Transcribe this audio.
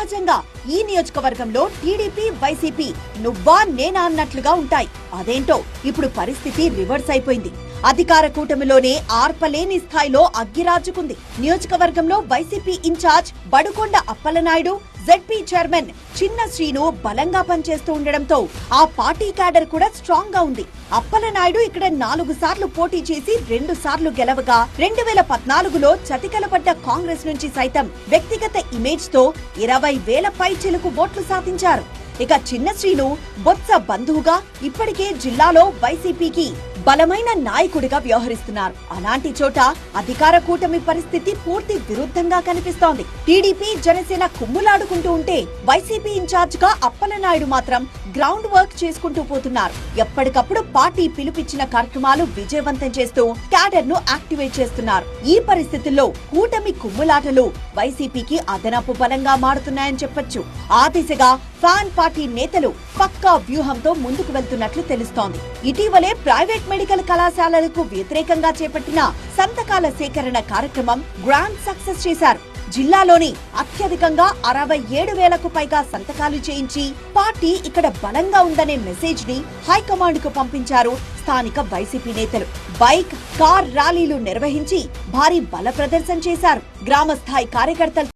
సహజంగా ఈ నియోజకవర్గంలో టీడీపీ వైసీపీ నువ్వా నేనా అన్నట్లుగా ఉంటాయి. అదేంటో ఇప్పుడు పరిస్థితి రివర్స్ అయిపోయింది. అధికార కూటమిలోనే ఆర్పలేని స్థాయిలో అగ్గిరాజుకుంది. నియోజకవర్గంలో YCP in charge Badukonda Appalanaidu, ZP chairman Chinna Srinu బలంగా పనిచేస్తూ ఉండడంతో ఆ పార్టీ క్యాడర్ కూడా స్ట్రాంగ్ గా ఉంది. అప్పలనాయుడు ఇక్కడ 4 సార్లు పోటీ చేసి 2 సార్లు గెలవగా 2014లో చతికిలపడ్డ కాంగ్రెస్ నుంచి సైతం వ్యక్తిగత ఇమేజ్ తో 20,000 పైచిలుకు ఓట్లు సాధించారు. ఇక చిన్న శ్రీను బొత్స బంధువుగా ఇప్పటికే జిల్లాలో వైసీపీకి బలమైన నాయకుడిగా వ్యవహరిస్తున్నారు. అలాంటి చోట అధికార కూటమి పరిస్థితి పూర్తి విరుద్ధంగా కనిపిస్తోంది. టీడీపీ జనసేన కుమ్ములాడుకుంటూ ఉంటే వైసీపీ ఇన్ఛార్జ్ గా అప్పలనాయుడు మాత్రం గ్రౌండ్ వర్క్ చేసుకుంటూ పోతున్నారు. ఎప్పటికప్పుడు పార్టీ పిలుపిచ్చిన కార్యక్రమాలు విజయవంతం చేస్తూ క్యాడర్ ను యాక్టివేట్ చేస్తున్నారు. ఈ పరిస్థితుల్లో కూటమి కుమ్ములాటలు వైసీపీకి అదనపు బలంగా మారుతున్నాయని చెప్పొచ్చు. ఆ దిశగా ఫ్యాన్ పార్టీ నేతలు పక్కా వ్యూహంతో ముందుకు వెళ్తున్నట్లు తెలుస్తోంది. ఇటీవలే ప్రైవేట్ మెడికల్ కళాశాలలకు వ్యతిరేకంగా చేపట్టిన సంతకాల సేకరణ కార్యక్రమం గ్రాండ్ సక్సెస్ చేశారు. జిల్లాలోని అత్యధికంగా 67,000కు పైగా సంతకాలు చేయించి పార్టీ ఇక్కడ బలంగా ఉందనే మెసేజ్ ని హైకమాండ్ కు పంపించారు స్థానిక వైసీపీ నేతలు. బైక్, కార్ ర్యాలీలు నిర్వహించి భారీ బల ప్రదర్శన చేశారు. గ్రామ స్థాయి కార్యకర్తలు